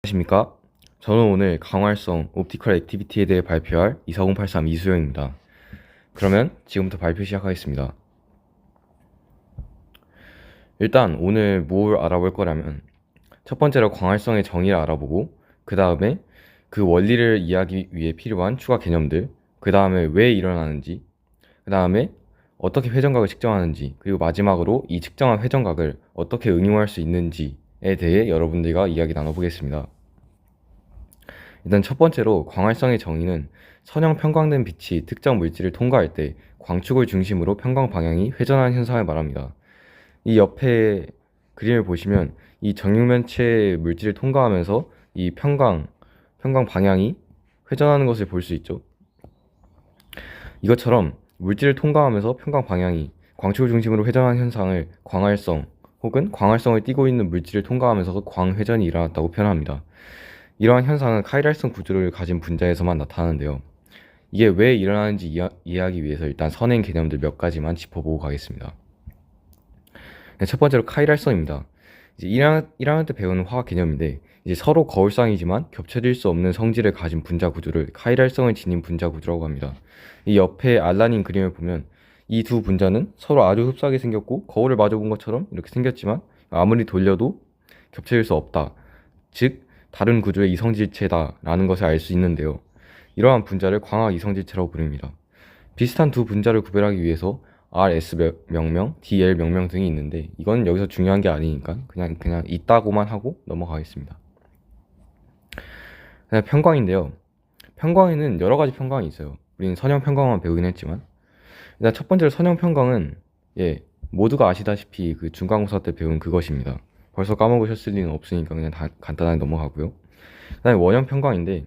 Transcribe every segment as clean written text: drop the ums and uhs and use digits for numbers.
안녕하십니까? 저는 오늘 강활성 옵티컬 액티비티에 대해 발표할 24083 이수영입니다. 그러면 지금부터 발표 시작하겠습니다. 일단 오늘 뭘 알아볼 거냐면 첫 번째로 광활성의 정의를 알아보고 그 다음에 그 원리를 이해하기 위해 필요한 추가 개념들, 그 다음에 왜 일어나는지, 그 다음에 어떻게 회전각을 측정하는지, 그리고 마지막으로 이 측정한 회전각을 어떻게 응용할 수 있는지에 대해 여러분들과 이야기 나눠보겠습니다. 일단 첫 번째로 광활성의 정의는 선형 편광된 빛이 특정 물질을 통과할 때 광축을 중심으로 편광 방향이 회전하는 현상을 말합니다. 이 옆에 그림을 보시면 이 정육면체 물질을 통과하면서 이 편광 방향이 회전하는 것을 볼 수 있죠. 이것처럼 물질을 통과하면서 편광 방향이 광축을 중심으로 회전하는 현상을 광활성 혹은 광활성을 띠고 있는 물질을 통과하면서 광회전이 일어났다고 표현합니다. 이러한 현상은 카이랄성 구조를 가진 분자에서만 나타나는데요. 이게 왜 일어나는지 이해하기 위해서 일단 선행 개념들 몇 가지만 짚어보고 가겠습니다. 첫 번째로 카이랄성입니다. 이제 1학년 때 배우는 화학 개념인데 이제 서로 거울상이지만 겹쳐질 수 없는 성질을 가진 분자 구조를 카이랄성을 지닌 분자 구조라고 합니다. 이 옆에 알라닌 그림을 보면 이 두 분자는 서로 아주 흡사하게 생겼고 거울을 마주 본 것처럼 이렇게 생겼지만 아무리 돌려도 겹쳐질 수 없다. 즉 다른 구조의 이성질체다라는 것을 알 수 있는데요. 이러한 분자를 광학 이성질체라고 부릅니다. 비슷한 두 분자를 구별하기 위해서 RS 명명, DL 명명 등이 있는데 이건 여기서 중요한 게 아니니까 그냥 있다고만 하고 넘어가겠습니다. 그다음 편광인데요. 편광에는 여러 가지 편광이 있어요. 우리는 선형 편광만 배우긴 했지만 일단 첫 번째로 선형 편광은 모두가 아시다시피 그 중간고사 때 배운 그것입니다. 벌써 까먹으셨을 리는 없으니까 그냥 간단하게 넘어가고요. 그다음에 원형 편광인데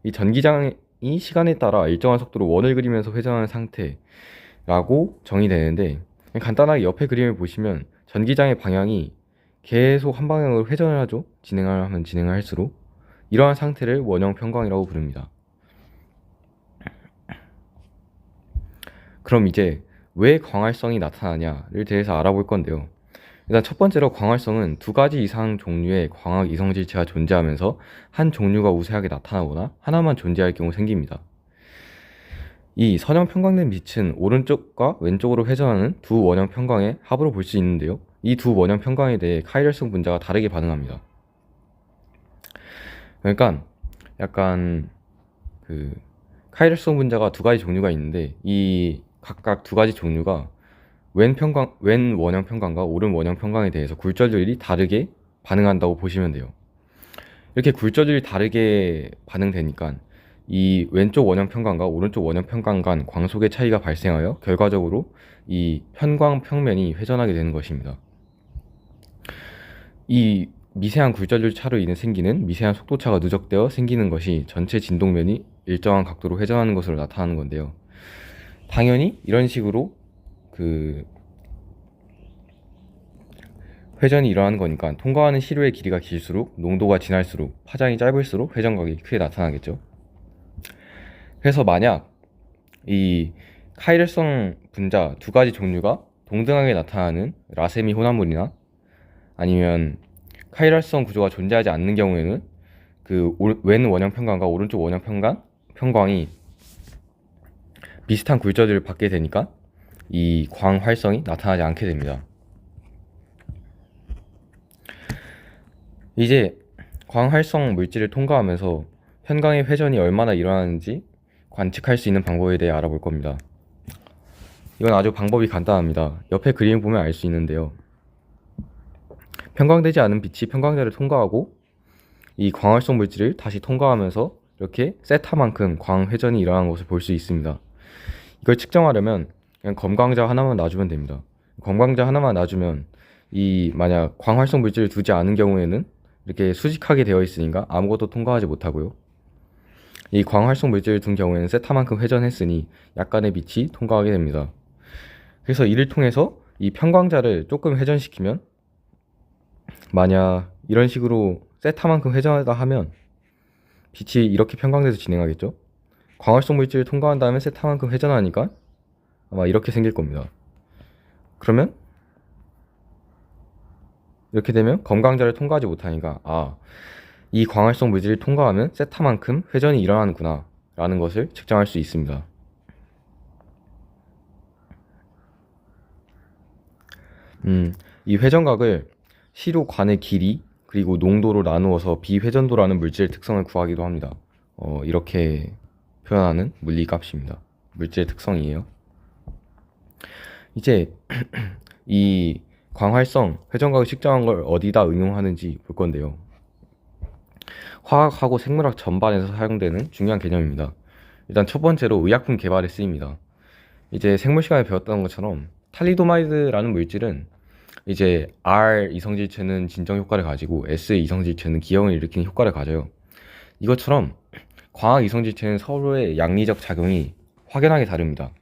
이 전기장이 시간에 따라 일정한 속도로 원을 그리면서 회전하는 상태라고 정의되는데 간단하게 옆에 그림을 보시면 전기장의 방향이 계속 한 방향으로 회전을 하죠. 진행을 하면 진행을 할수록 이러한 상태를 원형 편광이라고 부릅니다. 그럼 이제 왜 광활성이 나타나냐를 대해서 알아볼 건데요. 일단 첫 번째로 광활성은 두 가지 이상 종류의 광학 이성질체가 존재하면서 한 종류가 우세하게 나타나거나 하나만 존재할 경우 생깁니다. 이 선형 편광된 빛은 오른쪽과 왼쪽으로 회전하는 두 원형 편광의 합으로 볼 수 있는데요. 이 두 원형 편광에 대해 카이랄성 분자가 다르게 반응합니다. 그러니까 약간 그 카이랄성 분자가 두 가지 종류가 있는데 이 각각 두 가지 종류가 왼 원형 편광과 오른 원형 편광에 대해서 굴절률이 다르게 반응한다고 보시면 돼요. 이렇게 굴절률이 다르게 반응되니까 이 왼쪽 원형 편광과 오른쪽 원형 편광 간 광속의 차이가 발생하여 결과적으로 이 편광 평면이 회전하게 되는 것입니다. 이 미세한 굴절률 차로 인해 생기는 미세한 속도차가 누적되어 생기는 것이 전체 진동면이 일정한 각도로 회전하는 것으로 나타나는 건데요. 당연히 이런 식으로 그 회전이 일어나는 거니까 통과하는 시료의 길이가 길수록 농도가 진할수록 파장이 짧을수록 회전각이 크게 나타나겠죠. 그래서 만약 이 카이랄성 분자 두 가지 종류가 동등하게 나타나는 라세미 혼합물이나 아니면 카이랄성 구조가 존재하지 않는 경우에는 그 왼 원형 편광과 오른쪽 원형 편광이 비슷한 굴절을 받게 되니까 이 광활성이 나타나지 않게 됩니다. 이제 광활성 물질을 통과하면서 편광의 회전이 얼마나 일어나는지 관측할 수 있는 방법에 대해 알아볼 겁니다. 이건 아주 방법이 간단합니다. 옆에 그림 보면 알 수 있는데요. 편광되지 않은 빛이 편광자를 통과하고 이 광활성 물질을 다시 통과하면서 이렇게 세타만큼 광회전이 일어나는 것을 볼 수 있습니다. 이걸 측정하려면 그냥 검광자 하나만 놔주면 됩니다. 검광자 하나만 놔주면 이 만약 광활성 물질을 두지 않은 경우에는 이렇게 수직하게 되어 있으니까 아무것도 통과하지 못하고요. 이 광활성 물질을 둔 경우에는 세타만큼 회전했으니 약간의 빛이 통과하게 됩니다. 그래서 이를 통해서 이 편광자를 조금 회전시키면 만약 이런 식으로 세타만큼 회전하다 하면 빛이 이렇게 편광돼서 진행하겠죠. 광활성 물질을 통과한 다음에 세타만큼 회전하니까 아마 이렇게 생길 겁니다. 그러면 이렇게 되면 검광자를 통과하지 못하니까 이 광활성 물질을 통과하면 세타만큼 회전이 일어나는구나 라는 것을 측정할 수 있습니다. 이 회전각을 시로 관의 길이 그리고 농도로 나누어서 비회전도라는 물질의 특성을 구하기도 합니다. 이렇게 표현하는 물리값입니다. 물질의 특성이에요. 이제 이 광활성 회전각을 측정한 걸 어디다 응용하는지 볼 건데요. 화학하고 생물학 전반에서 사용되는 중요한 개념입니다. 일단 첫 번째로 의약품 개발에 쓰입니다. 이제 생물 시간에 배웠던 것처럼 탈리도마이드라는 물질은 이제 R 이성질체는 진정 효과를 가지고 S 이성질체는 기형을 일으키는 효과를 가져요. 이것처럼 광학 이성질체는 서로의 양리적 작용이 확연하게 다릅니다.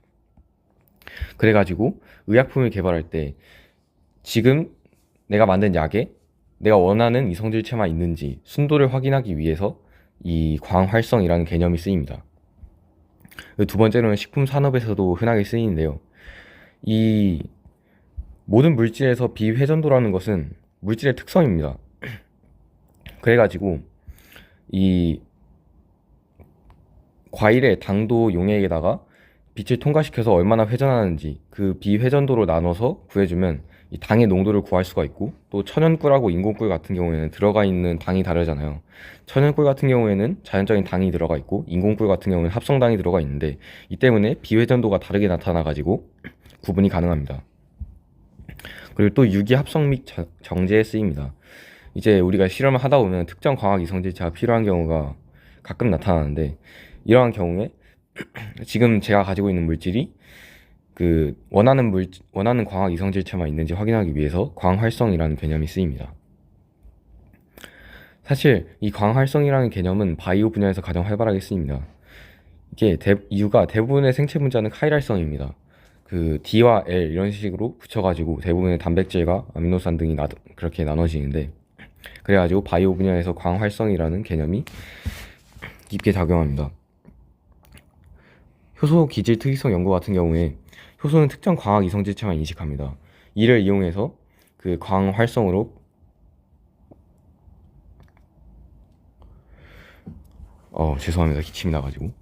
그래가지고 의약품을 개발할 때 지금 내가 만든 약에 내가 원하는 이성질체만 있는지 순도를 확인하기 위해서 이 광활성이라는 개념이 쓰입니다. 두 번째로는 식품 산업에서도 흔하게 쓰이는데요. 이 모든 물질에서 비회전도라는 것은 물질의 특성입니다. 그래가지고 이 과일의 당도 용액에다가 빛을 통과시켜서 얼마나 회전하는지 그 비회전도로 나눠서 구해주면 이 당의 농도를 구할 수가 있고, 또 천연꿀하고 인공꿀 같은 경우에는 들어가 있는 당이 다르잖아요. 천연꿀 같은 경우에는 자연적인 당이 들어가 있고 인공꿀 같은 경우는 합성당이 들어가 있는데 이 때문에 비회전도가 다르게 나타나 가지고 구분이 가능합니다. 그리고 또 유기 합성 및 정제에 쓰입니다. 이제 우리가 실험을 하다 보면 특정 광학 이성질체가 필요한 경우가 가끔 나타나는데, 이러한 경우에 지금 제가 가지고 있는 물질이 그 원하는 광학 이성질체만 있는지 확인하기 위해서 광활성이라는 개념이 쓰입니다. 사실 이 광활성이라는 개념은 바이오 분야에서 가장 활발하게 쓰입니다. 이게 이유가 대부분의 생체 분자는 카이랄성입니다. 그 D와 L 이런 식으로 붙여가지고 대부분의 단백질과 아미노산 등이 그렇게 나눠지는데, 그래가지고 바이오 분야에서 광활성이라는 개념이 깊게 작용합니다. 효소 기질 특이성 연구 같은 경우에 효소는 특정 광학 이성질체만 인식합니다. 이를 이용해서 그 광활성으로 죄송합니다. 기침이 나가지고.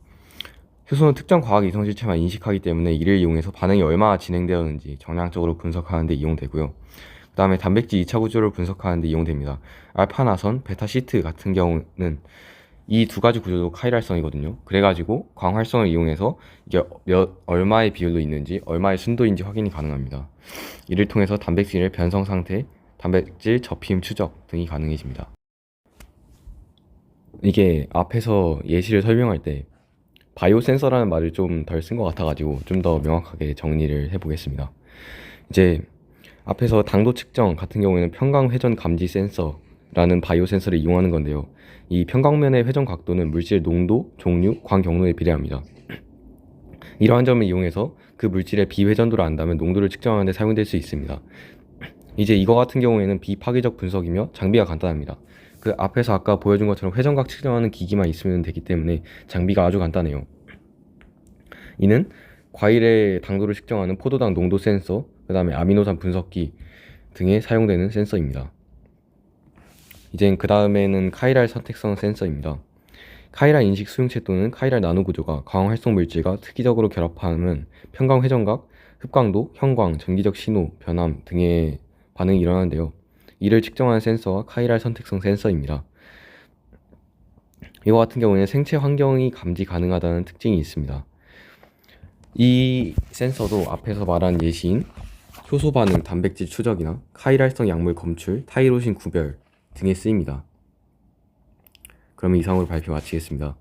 효소는 특정 과학 이성질체만 인식하기 때문에 이를 이용해서 반응이 얼마나 진행되었는지 정량적으로 분석하는 데 이용되고요. 그 다음에 단백질 2차 구조를 분석하는 데 이용됩니다. 알파나선, 베타시트 같은 경우는 이 두 가지 구조도 카이랄성이거든요. 그래가지고 광활성을 이용해서 이게 얼마의 비율로 있는지 얼마의 순도인지 확인이 가능합니다. 이를 통해서 단백질의 변성 상태, 단백질 접힘 추적 등이 가능해집니다. 이게 앞에서 예시를 설명할 때 바이오 센서라는 말을 좀 덜 쓴 것 같아가지고 좀 더 명확하게 정리를 해보겠습니다. 이제 앞에서 당도 측정 같은 경우에는 평강 회전 감지 센서라는 바이오 센서를 이용하는 건데요. 이 평강면의 회전 각도는 물질의 농도, 종류, 광 경로에 비례합니다. 이러한 점을 이용해서 그 물질의 비회전도를 안다면 농도를 측정하는 데 사용될 수 있습니다. 이제 이거 같은 경우에는 비파괴적 분석이며 장비가 간단합니다. 그 앞에서 아까 보여준 것처럼 회전각 측정하는 기기만 있으면 되기 때문에 장비가 아주 간단해요. 이는 과일의 당도를 측정하는 포도당 농도 센서, 그 다음에 아미노산 분석기 등에 사용되는 센서입니다. 이젠 그 다음에는 카이랄 선택성 센서입니다. 카이랄 인식 수용체 또는 카이랄 나노 구조가 광활성 물질과 특이적으로 결합하면 평강 회전각, 흡광도, 형광, 전기적 신호, 변함 등의 반응이 일어나는데요. 이를 측정하는 센서가 카이랄 선택성 센서입니다. 이와 같은 경우에는 생체 환경이 감지 가능하다는 특징이 있습니다. 이 센서도 앞에서 말한 예시인 효소 반응, 단백질 추적이나 카이랄성 약물 검출, 타이로신 구별 등에 쓰입니다. 그럼 이상으로 발표 마치겠습니다.